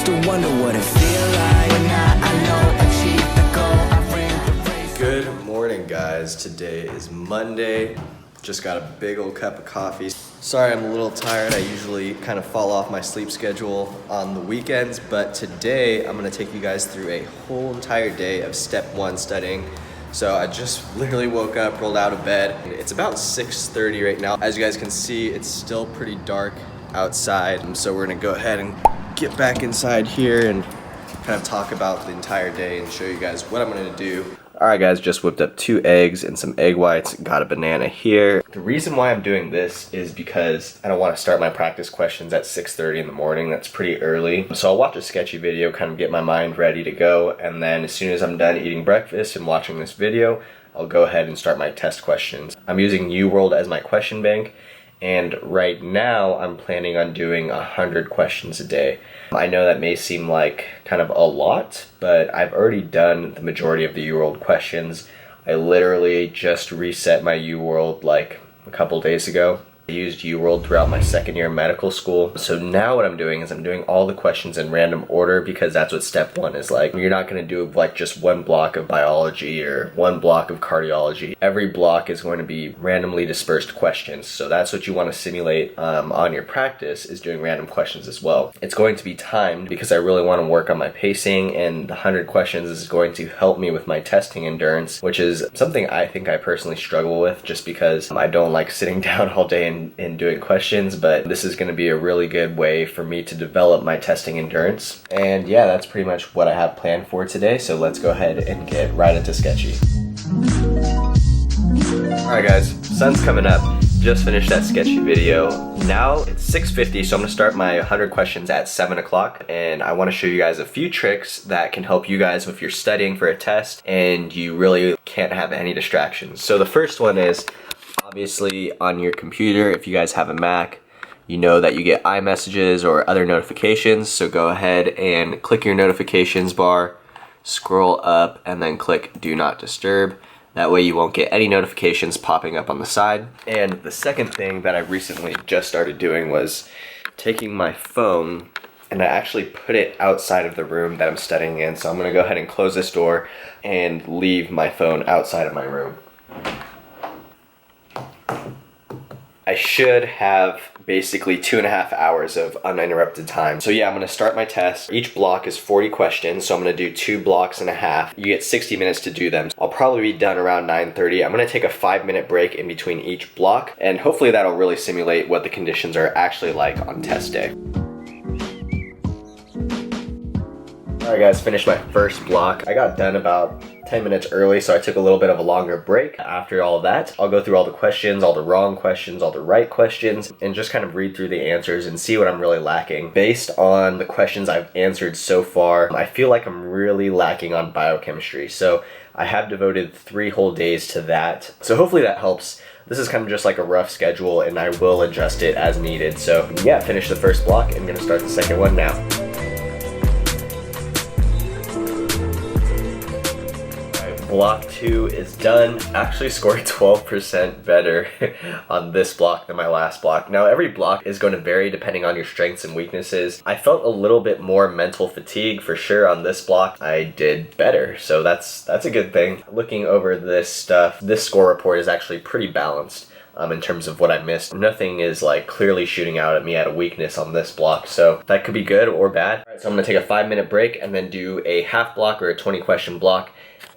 used to wonder what it feel like. But now I know, achieve the goal, I ran the race. Good morning, guys. Today is Monday. Just got a big old cup of coffee. Sorry I'm a little tired. I usually kind of fall off my sleep schedule on the weekends, but today I'm gonna take you guys through a whole entire day of step 1 studying. So I just literally woke up, rolled out of bed. It's about 6:30 right now. As you guys can see, it's still pretty dark outside. So we're gonna go ahead and get back inside here and kind of talk about the entire day and show you guys what I'm gonna do. Alright guys, just whipped up 2 eggs and some egg whites, got a banana here. The reason why I'm doing this is because I don't want to start my practice questions at 6:30 in the morning. That's pretty early. So I'll watch a sketchy video, kind of get my mind ready to go, and then as soon as I'm done eating breakfast and watching this video, I'll go ahead and start my test questions. I'm using UWorld as my question bank, and right now I'm planning on doing 100 questions a day. I know that may seem like kind of a lot, but I've already done the majority of the UWorld questions. I literally just reset my UWorld like a couple days ago. I used UWorld throughout my second year of medical school. So now what I'm doing is I'm doing all the questions in random order because that's what step 1 is like. You're not gonna do like just one block of biology or one block of cardiology. Every block is going to be randomly dispersed questions. So that's what you wanna simulate on your practice, is doing random questions as well. It's going to be timed because I really wanna work on my pacing, and the 100 questions is going to help me with my testing endurance, which is something I think I personally struggle with just because I don't like sitting down all day and doing questions, but this is going to be a really good way for me to develop my testing endurance. And yeah, that's pretty much what I have planned for today, so let's go ahead and get right into sketchy. Alright guys, sun's coming up. Just finished that sketchy video. Now it's 6:50, so I'm going to start my 100 questions at 7 o'clock, and I want to show you guys a few tricks that can help you guys if you're studying for a test and you really can't have any distractions. So the first one is, obviously on your computer, if you guys have a Mac, you know that you get iMessages or other notifications, so go ahead and click your notifications bar, scroll up, and then click Do Not Disturb. That way you won't get any notifications popping up on the side. And the second thing that I recently just started doing was taking my phone and I actually put it outside of the room that I'm studying in. So I'm gonna go ahead and close this door and leave my phone outside of my room. I should have basically 2.5 hours of uninterrupted time. So yeah, I'm gonna start my test. Each block is 40 questions, so I'm gonna do 2 blocks and a half. You get 60 minutes to do them. I'll probably be done around 9:30. I'm gonna take a 5-minute break in between each block, and hopefully that'll really simulate what the conditions are actually like on test day. Alright guys, finished my first block. I got done about 10 minutes early, so I took a little bit of a longer break. After all that, I'll go through all the questions, all the wrong questions, all the right questions, and just kind of read through the answers and see what I'm really lacking. Based on the questions I've answered so far, I feel like I'm really lacking on biochemistry. So I have devoted 3 whole days to that. So hopefully that helps. This is kind of just like a rough schedule, and I will adjust it as needed. So yeah, finish the first block. I'm gonna start the second one now. Block 2 is done. Actually scored 12% better on this block than my last block. Now every block is going to vary depending on your strengths and weaknesses. I felt a little bit more mental fatigue for sure on this block. I did better, so that's a good thing. Looking over this stuff, this score report is actually pretty balanced in terms of what I missed. Nothing is like clearly shooting out at me at a weakness on this block, so that could be good or bad. All right, so I'm gonna take a 5-minute break and then do a half block or a 20 question block,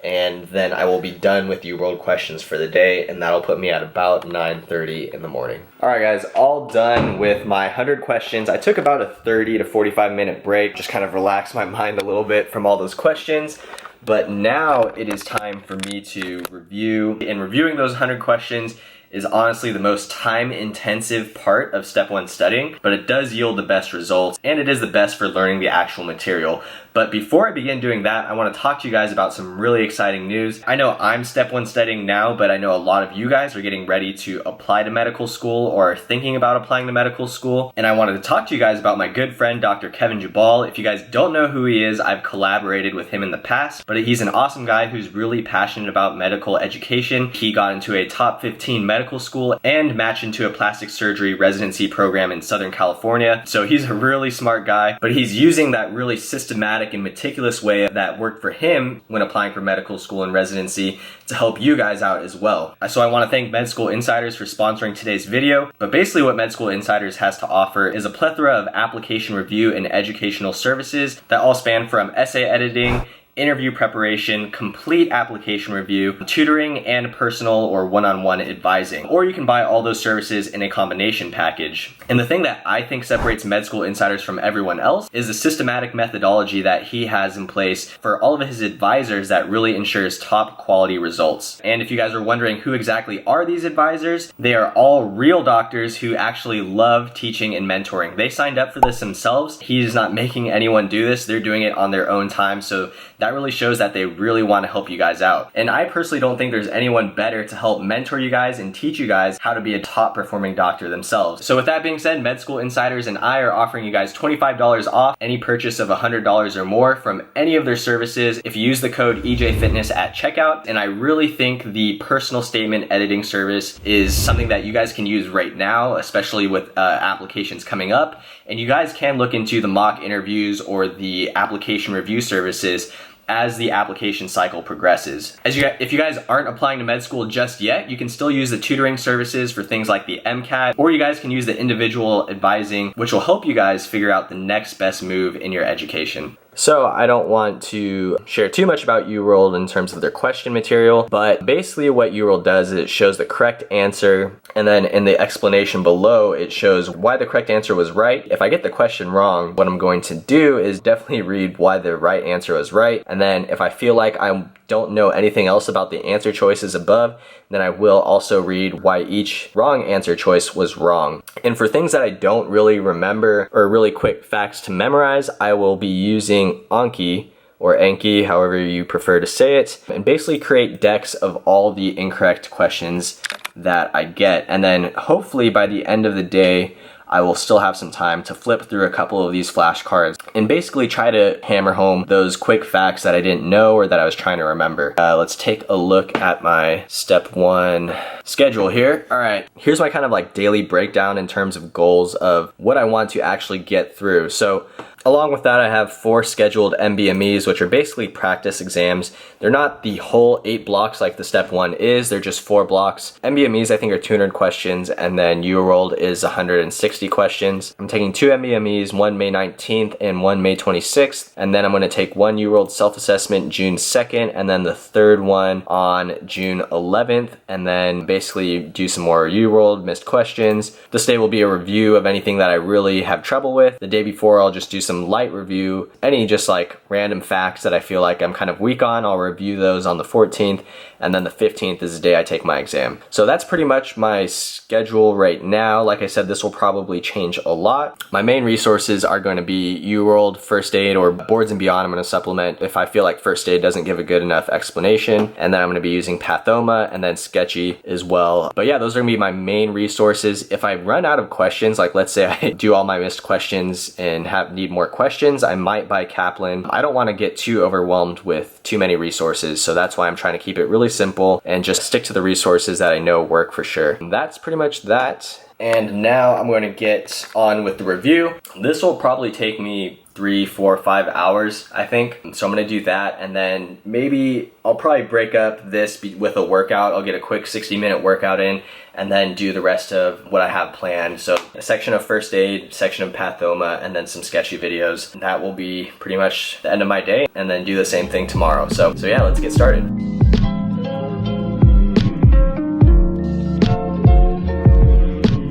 and then I will be done with UWorld questions for the day, and that'll put me at about 9:30 in the morning. Alright guys, all done with my 100 questions. I took about a 30 to 45 minute break, just kind of relax my mind a little bit from all those questions. But now it is time for me to review. And reviewing those 100 questions is honestly the most time-intensive part of step 1 studying, but it does yield the best results, and it is the best for learning the actual material. But before I begin doing that, I want to talk to you guys about some really exciting news. I know I'm Step 1 studying now, but I know a lot of you guys are getting ready to apply to medical school or are thinking about applying to medical school. And I wanted to talk to you guys about my good friend, Dr. Kevin Jabal. If you guys don't know who he is, I've collaborated with him in the past, but he's an awesome guy who's really passionate about medical education. He got into a top 15 medical school and matched into a plastic surgery residency program in Southern California. So he's a really smart guy, but he's using that really systematic and meticulous way that worked for him when applying for medical school and residency to help you guys out as well. So I want to thank Med School Insiders for sponsoring today's video. But basically what Med School Insiders has to offer is a plethora of application review and educational services that all span from essay editing, interview preparation, complete application review, tutoring, and personal or one-on-one advising. Or you can buy all those services in a combination package. And the thing that I think separates Med School Insiders from everyone else is the systematic methodology that he has in place for all of his advisors that really ensures top quality results. And if you guys are wondering who exactly are these advisors, they are all real doctors who actually love teaching and mentoring. They signed up for this themselves. He's not making anyone do this. They're doing it on their own time. So that really shows that they really want to help you guys out. And I personally don't think there's anyone better to help mentor you guys and teach you guys how to be a top performing doctor themselves. So with that being said, Med School Insiders and I are offering you guys $25 off any purchase of $100 or more from any of their services if you use the code EJFitness at checkout. And I really think the personal statement editing service is something that you guys can use right now, especially with applications coming up. And you guys can look into the mock interviews or the application review services as the application cycle progresses. If you guys aren't applying to med school just yet, you can still use the tutoring services for things like the MCAT, or you guys can use the individual advising, which will help you guys figure out the next best move in your education. So I don't want to share too much about UWorld in terms of their question material, but basically what UWorld does is it shows the correct answer, and then in the explanation below, it shows why the correct answer was right. If I get the question wrong, what I'm going to do is definitely read why the right answer was right. And then if I feel like I don't know anything else about the answer choices above, then I will also read why each wrong answer choice was wrong. And for things that I don't really remember or really quick facts to memorize, I will be using Anki or Anki, however you prefer to say it, and basically create decks of all the incorrect questions that I get. And then hopefully by the end of the day, I will still have some time to flip through a couple of these flashcards and basically try to hammer home those quick facts that I didn't know or that I was trying to remember. Let's take a look at my step 1 schedule here. All right, here's my kind of like daily breakdown in terms of goals of what I want to actually get through. So along with that, I have 4 scheduled MBMEs, which are basically practice exams. They're not the whole 8 blocks like the step 1 is, they're just 4 blocks. MBMEs I think are 200 questions, and then UWorld is 160 questions. I'm taking 2 MBMEs, one May 19th and one May 26th, and then I'm gonna take 1 UWorld self-assessment June 2nd, and then the 3rd one on June 11th, and then basically do some more UWorld missed questions. This day will be a review of anything that I really have trouble with. The day before I'll just do some light review, any just like random facts that I feel like I'm kind of weak on. I'll review those on the 14th, and then the 15th is the day I take my exam. So that's pretty much my schedule right now. Like I said, this will probably change a lot. My main resources are going to be UWorld, First Aid, or Boards and Beyond. I'm going to supplement if I feel like First Aid doesn't give a good enough explanation, and then I'm going to be using Pathoma and then Sketchy as well. But yeah, those are going to be my main resources. If I run out of questions, like let's say I do all my missed questions and need more questions, I might buy Kaplan. I don't want to get too overwhelmed with too many resources, so that's why I'm trying to keep it really simple and just stick to the resources that I know work for sure. And that's pretty much that. And now I'm going to get on with the review. This will probably take me 3, 4, 5 hours, I think. So I'm gonna do that, and then maybe I'll probably break up this with a workout. I'll get a quick 60-minute workout in, and then do the rest of what I have planned. So a section of First Aid, section of Pathoma, and then some sketchy videos. That will be pretty much the end of my day, and then do the same thing tomorrow. So yeah, let's get started.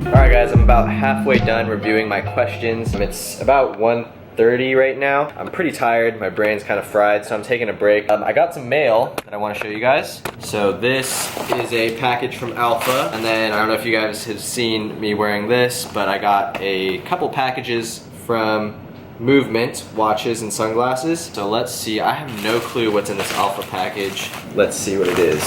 Alright guys, I'm about halfway done reviewing my questions. It's about 1:30 right now. I'm pretty tired, my brain's kind of fried, so I'm taking a break. I got some mail that I want to show you guys. So this is a package from Alpha, and then I don't know if you guys have seen me wearing this, but I got a couple packages from movement watches and sunglasses. So let's see, I have no clue what's in this alpha package. Let's see what it is.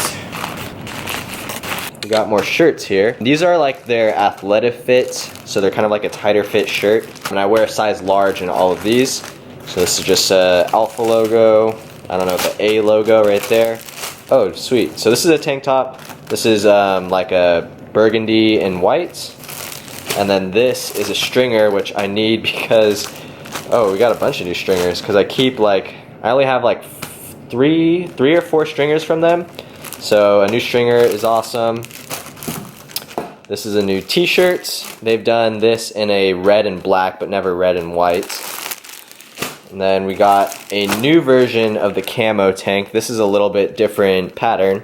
We got more shirts here. These are like their athletic fit, so they're kind of like a tighter fit shirt. And I wear a size large in all of these. So this is just a alpha logo. I don't know, the A logo right there. Oh, sweet. So this is a tank top. This is like a burgundy and white. And then this is a stringer, which I need because, oh, we got a bunch of new stringers because I keep like, I only have like three or four stringers from them. So a new stringer is awesome. This is a new t-shirt. They've done this in a red and black, but never red and white. And then we got a new version of the camo tank. This is a little bit different pattern.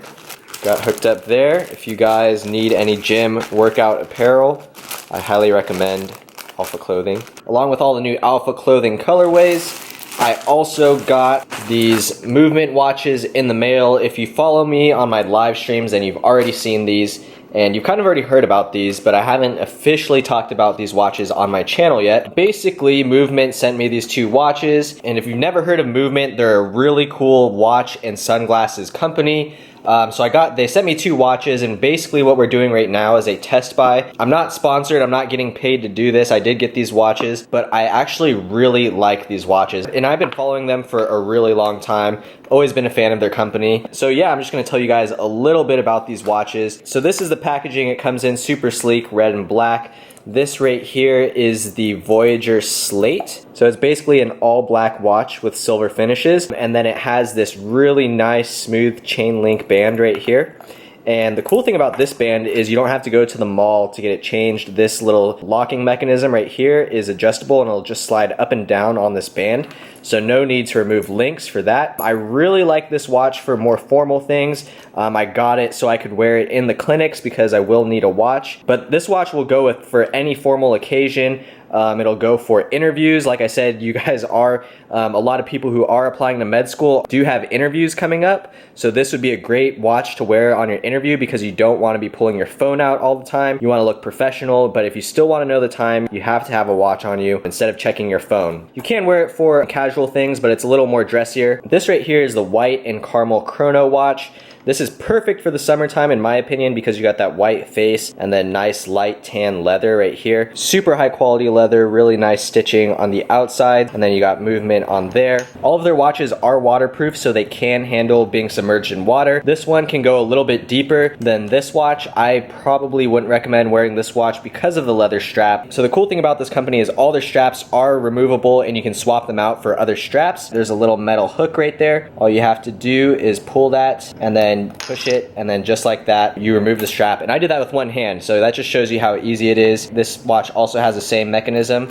Got hooked up there. If you guys need any gym workout apparel, I highly recommend Alpha Clothing. Along with all the new Alpha Clothing colorways, I also got these movement watches in the mail. If you follow me on my live streams, then you've already seen these. And you've kind of already heard about these, but I haven't officially talked about these watches on my channel yet. Basically, Movement sent me these two watches, and if you've never heard of Movement, they're a really cool watch and sunglasses company. So they sent me two watches, and basically what we're doing right now is a test buy. I'm not sponsored, I'm not getting paid to do this. I did get these watches, but I actually really like these watches. And I've been following them for a really long time. Always been a fan of their company. So yeah, I'm just gonna tell you guys a little bit about these watches. So this is the packaging. It comes in super sleek, red and black. This right here is the Voyager Slate. So it's basically an all black watch with silver finishes. And then it has this really nice smooth chain link band right here. And the cool thing about this band is you don't have to go to the mall to get it changed. This little locking mechanism right here is adjustable and it'll just slide up and down on this band. So no need to remove links for that. I really like this watch for more formal things. I got it so I could wear it in the clinics because I will need a watch. But this watch will go with for any formal occasion. It'll go for interviews. Like I said, you guys are, a lot of people who are applying to med school do have interviews coming up. So this would be a great watch to wear on your interview because you don't want to be pulling your phone out all the time. You want to look professional, but if you still want to know the time, you have to have a watch on you instead of checking your phone. You can wear it for casual things, but it's a little more dressier. This right here is the white and caramel chrono watch. This is perfect for the summertime in my opinion because you got that white face and then nice light tan leather right here. Super high quality leather, really nice stitching on the outside, and then you got Movement on there. All of their watches are waterproof so they can handle being submerged in water. This one can go a little bit deeper than this watch. I probably wouldn't recommend wearing this watch because of the leather strap. So the cool thing about this company is all their straps are removable and you can swap them out for other straps. There's a little metal hook right there. All you have to do is pull that and then push it, and then just like that you remove the strap. And I did that with one hand, so that just shows you how easy it is. This watch also has the same mechanism,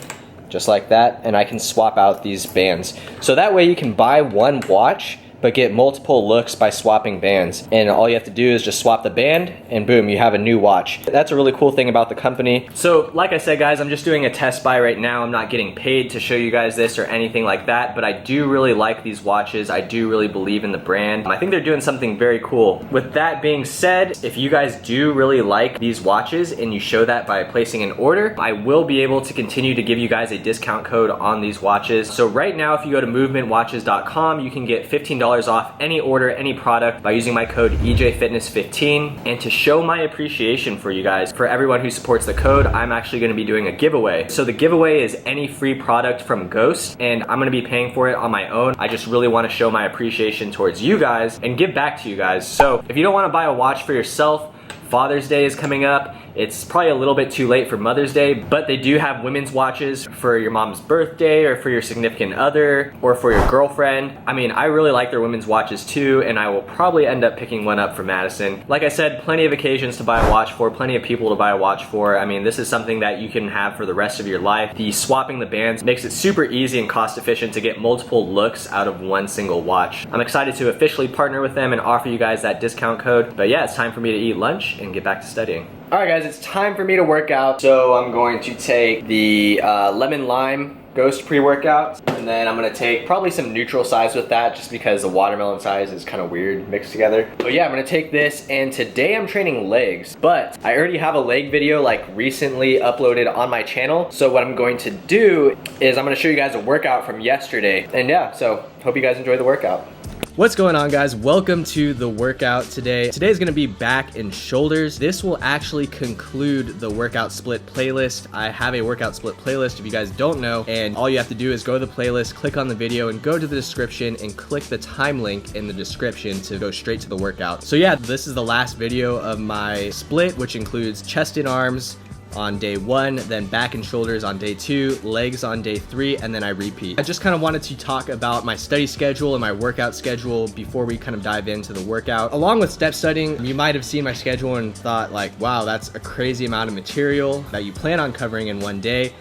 just like that, and I can swap out these bands. So that way you can buy one watch but get multiple looks by swapping bands. And all you have to do is just swap the band and boom, you have a new watch. That's a really cool thing about the company. So like I said guys, I'm just doing a test buy right now. I'm not getting paid to show you guys this or anything like that, but I do really like these watches. I do really believe in the brand. I think they're doing something very cool. With that being said, if you guys do really like these watches and you show that by placing an order, I will be able to continue to give you guys a discount code on these watches. So right now, if you go to movementwatches.com, you can get $15 off any order, any product by using my code EJFitness15. And to show my appreciation for you guys, for everyone who supports the code, I'm actually gonna be doing a giveaway. So the giveaway is any free product from Ghost, and I'm gonna be paying for it on my own. I just really wanna show my appreciation towards you guys and give back to you guys. So if you don't wanna buy a watch for yourself, Father's Day is coming up. It's probably a little bit too late for Mother's Day, but they do have women's watches for your mom's birthday or for your significant other or for your girlfriend. I mean, I really like their women's watches too, and I will probably end up picking one up for Madison. Like I said, plenty of occasions to buy a watch for, plenty of people to buy a watch for. I mean, this is something that you can have for the rest of your life. The swapping the bands makes it super easy and cost efficient to get multiple looks out of one single watch. I'm excited to officially partner with them and offer you guys that discount code. But yeah, it's time for me to eat lunch and get back to studying. Alright guys, it's time for me to work out. So I'm going to take the lemon lime ghost pre-workout, and then I'm gonna take probably some neutral size with that just because the watermelon size is kind of weird mixed together. But yeah, I'm gonna take this, and today I'm training legs, but I already have a leg video like recently uploaded on my channel. So what I'm going to do is I'm gonna show you guys a workout from yesterday. And yeah, so hope you guys enjoy the workout. What's going on, guys? Welcome to the workout today. Today is gonna be back and shoulders. This will actually conclude the workout split playlist. I have a workout split playlist if you guys don't know, and all you have to do is go to the playlist, click on the video, and go to the description and click the time link in the description to go straight to the workout. So yeah, this is the last video of my split, which includes chest and arms on day 1, then back and shoulders on day 2, legs on day 3, and then I repeat. I just kind of wanted to talk about my study schedule and my workout schedule before we kind of dive into the workout. Along with step studying, you might have seen my schedule and thought like, wow, that's a crazy amount of material that you plan on covering in one day.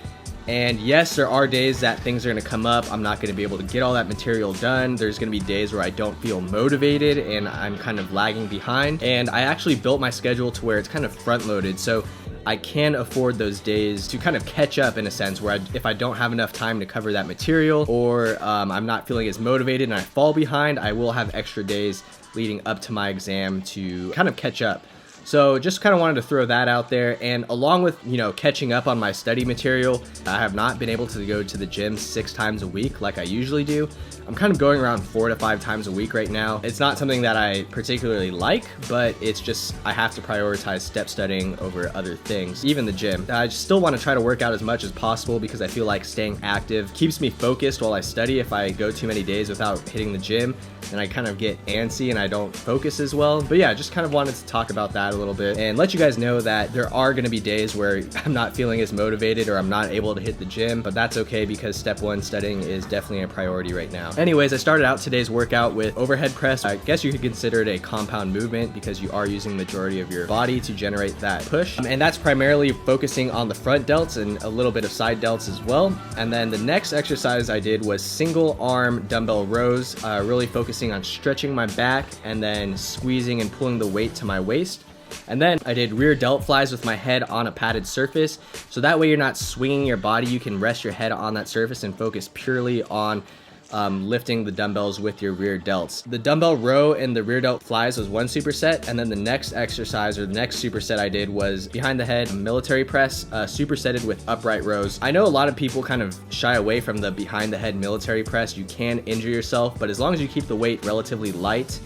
And yes, there are days that things are gonna come up. I'm not gonna be able to get all that material done. There's gonna be days where I don't feel motivated and I'm kind of lagging behind. And I actually built my schedule to where it's kind of front loaded. So I can afford those days to kind of catch up in a sense where if I don't have enough time to cover that material, or I'm not feeling as motivated and I fall behind, I will have extra days leading up to my exam to kind of catch up. So just kind of wanted to throw that out there. And along with, you know, catching up on my study material, I have not been able to go to the gym 6 times a week like I usually do. I'm kind of going around 4 to 5 times a week right now. It's not something that I particularly like, but it's just, I have to prioritize step studying over other things, even the gym. I still want to try to work out as much as possible because I feel like staying active keeps me focused while I study. If I go too many days without hitting the gym, then I kind of get antsy and I don't focus as well. But yeah, just kind of wanted to talk about that a little bit and let you guys know that there are going to be days where I'm not feeling as motivated or I'm not able to hit the gym, but that's okay because step 1 studying is definitely a priority right now. Anyways, I started out today's workout with overhead press. I guess you could consider it a compound movement because you are using the majority of your body to generate that push. And that's primarily focusing on the front delts and a little bit of side delts as well. And then the next exercise I did was single arm dumbbell rows, really focusing on stretching my back and then squeezing and pulling the weight to my waist. And then I did rear delt flies with my head on a padded surface. So that way you're not swinging your body, you can rest your head on that surface and focus purely on lifting the dumbbells with your rear delts. The dumbbell row and the rear delt flies was one superset, and then the next exercise or the next superset I did was behind the head military press, supersetted with upright rows. I know a lot of people kind of shy away from the behind the head military press. You can injure yourself, but as long as you keep the weight relatively light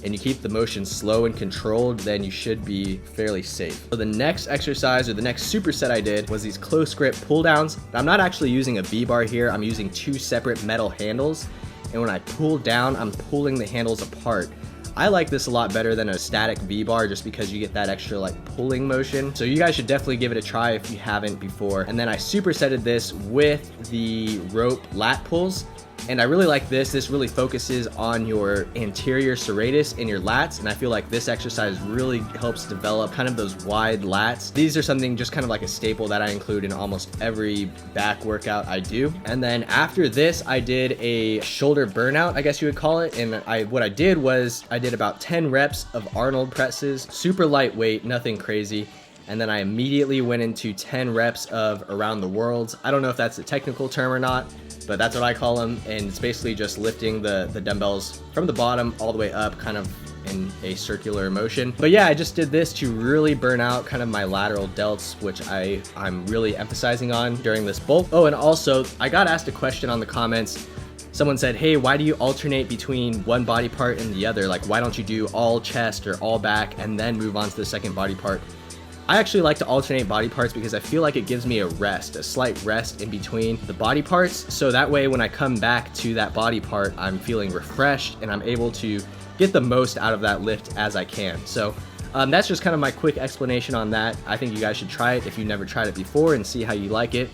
and you keep the motion slow and controlled, then you should be fairly safe. So the next exercise or the next superset I did was these close grip pull downs. I'm not actually using a V-bar here. I'm using 2 separate metal handles. And when I pull down, I'm pulling the handles apart. I like this a lot better than a static V-bar just because you get that extra like pulling motion. So you guys should definitely give it a try if you haven't before. And then I supersetted this with the rope lat pulls. And I really like this. This really focuses on your anterior serratus and your lats. And I feel like this exercise really helps develop kind of those wide lats. These are something just kind of like a staple that I include in almost every back workout I do. And then after this, I did a shoulder burnout, I guess you would call it. And what I did was I did about 10 reps of Arnold presses, super lightweight, nothing crazy. And then I immediately went into 10 reps of around the worlds. I don't know if that's a technical term or not, but that's what I call them. And it's basically just lifting the dumbbells from the bottom all the way up, kind of in a circular motion. But yeah, I just did this to really burn out kind of my lateral delts, which I'm really emphasizing on during this bulk. Oh, and also I got asked a question on the comments. Someone said, hey, why do you alternate between one body part and the other? Like, why don't you do all chest or all back and then move on to the second body part? I actually like to alternate body parts because I feel like it gives me a slight rest in between the body parts. So that way when I come back to that body part, I'm feeling refreshed and I'm able to get the most out of that lift as I can. So that's just kind of my quick explanation on that. I think you guys should try it if you've never tried it before and see how you like it.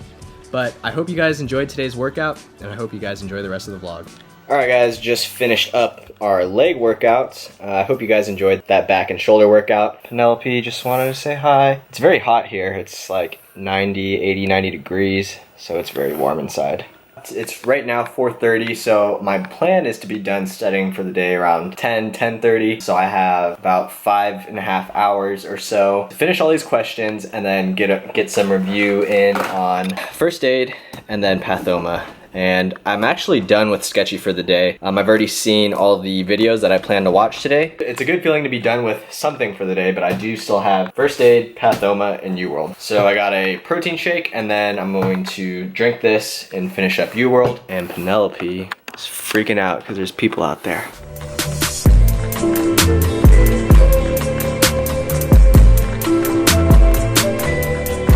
But I hope you guys enjoyed today's workout and I hope you guys enjoy the rest of the vlog. Alright guys, just finished up our leg workouts. I hope you guys enjoyed that back and shoulder workout. Penelope just wanted to say hi. It's very hot here. It's like 90 degrees, so it's very warm inside. It's right now 4:30, so my plan is to be done studying for the day around 10:30. So I have about 5.5 hours or so to finish all these questions and then get some review in on first aid and then pathoma. And I'm actually done with Sketchy for the day. I've already seen all the videos that I plan to watch today. It's a good feeling to be done with something for the day, but I do still have first aid, pathoma, and UWorld. So I got a protein shake, and then I'm going to drink this and finish up UWorld. And Penelope is freaking out because there's people out there.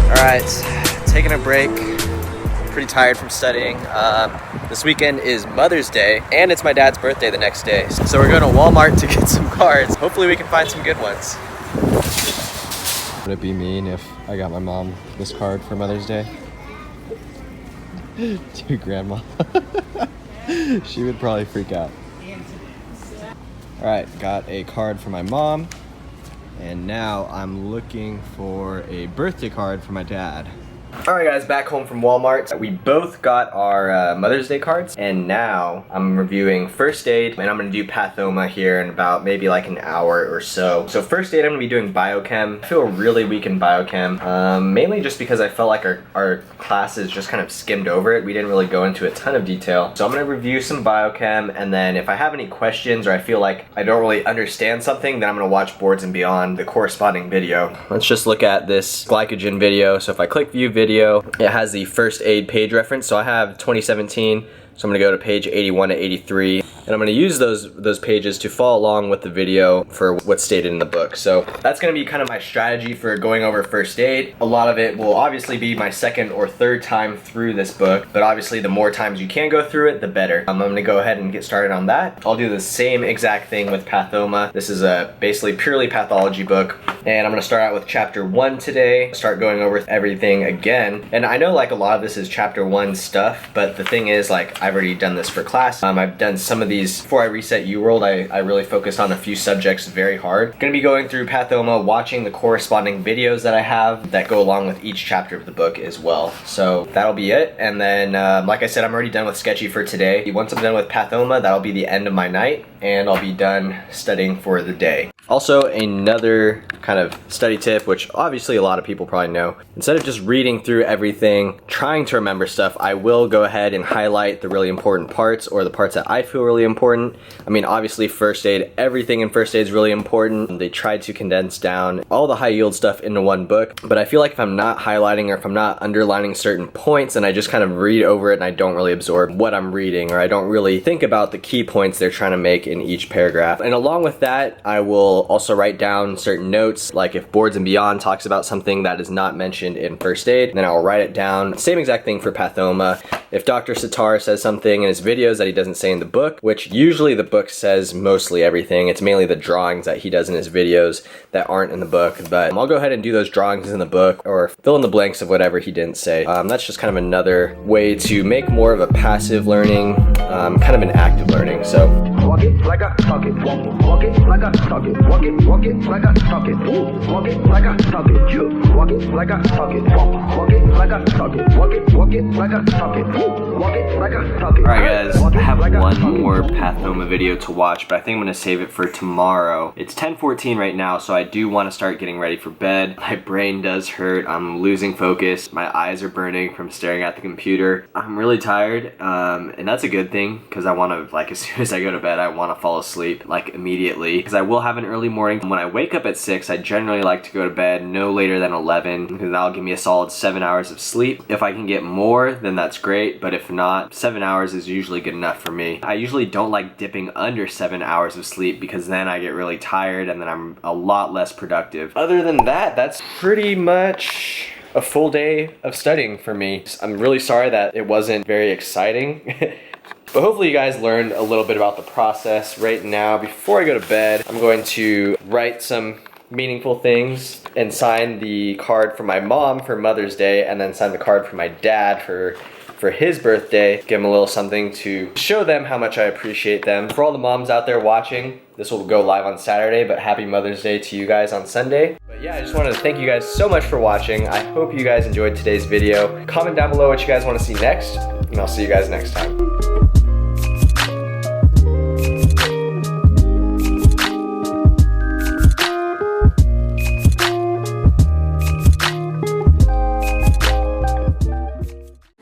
All right, taking a break. Pretty tired from studying. This weekend is Mother's Day and it's my dad's birthday the next day. So we're going to Walmart to get some cards. Hopefully we can find some good ones. Would it be mean if I got my mom this card for Mother's Day? To grandma. She would probably freak out. All right, got a card for my mom. And now I'm looking for a birthday card for my dad. Alright guys, back home from Walmart. We both got our Mother's Day cards, and now I'm reviewing first aid, and I'm going to do pathoma here in about maybe like an hour or so. So first aid, I'm going to be doing biochem. I feel really weak in biochem, mainly just because I felt like our classes just kind of skimmed over it. We didn't really go into a ton of detail. So I'm going to review some biochem, and then if I have any questions or I feel like I don't really understand something, then I'm going to watch Boards and Beyond, the corresponding video. Let's just look at this glycogen video. So if I click view video, it has the first aid page reference. So I have 2017, so I'm gonna go to page 81 to 83, and I'm gonna use those pages to follow along with the video for what's stated in the book. So that's gonna be kind of my strategy for going over first aid. A lot of it will obviously be my second or third time through this book, but obviously the more times you can go through it, the better. I'm gonna go ahead and get started on that. I'll do the same exact thing with pathoma. This is a basically purely pathology book, and I'm gonna start out with chapter 1 today, start going over everything again. And I know like a lot of this is chapter 1 stuff, but the thing is, like, I've already done this for class. I've done some of these before I reset UWorld. I really focused on a few subjects very hard. Gonna be going through pathoma, watching the corresponding videos that I have that go along with each chapter of the book as well. So that'll be it. And then, like I said, I'm already done with Sketchy for today. Once I'm done with pathoma, that'll be the end of my night, and I'll be done studying for the day. Also, another kind of study tip, which obviously a lot of people probably know, instead of just reading through everything, trying to remember stuff, I will go ahead and highlight the really important parts, or the parts that I feel really important. I mean, obviously first aid, everything in first aid is really important. They tried to condense down all the high yield stuff into one book, but I feel like if I'm not highlighting or if I'm not underlining certain points and I just kind of read over it and I don't really absorb what I'm reading, or I don't really think about the key points they're trying to make in each paragraph. And along with that, I will also write down certain notes, like if Boards and Beyond talks about something that is not mentioned in first aid, then I'll write it down. Same exact thing for pathoma. If Dr. Sitar says something in his videos that he doesn't say in the book, which usually the book says mostly everything, it's mainly the drawings that he does in his videos that aren't in the book, but I'll go ahead and do those drawings in the book or fill in the blanks of whatever he didn't say. That's just kind of another way to make more of a passive learning, kind of an active learning. So walk it like I talk it, walk it like I talk it, walk it like I talk it, walk it like I talk it, you walk it like I talk it, walk it like I talk it, walk it like I talk it, walk it like I talk it. Alright guys, I have one more pathoma video to watch, but I think I'm gonna save it for tomorrow. It's 10:14 right now, so I do want to start getting ready for bed. My brain does hurt, I'm losing focus, my eyes are burning from staring at the computer. I'm really tired, and that's a good thing, because I want to, like, as soon as I go to bed, I want to fall asleep, like, immediately, because I will have an early morning. When I wake up at 6, I generally like to go to bed no later than 11, because that'll give me a solid 7 hours of sleep. If I can get more, then that's great, but if not, 7 hours is usually good enough for me. I usually don't like dipping under 7 hours of sleep, because then I get really tired and then I'm a lot less productive. Other than that, that's pretty much a full day of studying for me. I'm really sorry that it wasn't very exciting. But hopefully you guys learned a little bit about the process. Right now, before I go to bed, I'm going to write some meaningful things and sign the card for my mom for Mother's Day, and then sign the card for my dad for his birthday. Give him a little something to show them how much I appreciate them. For all the moms out there watching, this will go live on Saturday, but happy Mother's Day to you guys on Sunday. But yeah, I just wanted to thank you guys so much for watching. I hope you guys enjoyed today's video. Comment down below what you guys want to see next. and I'll see you guys next time.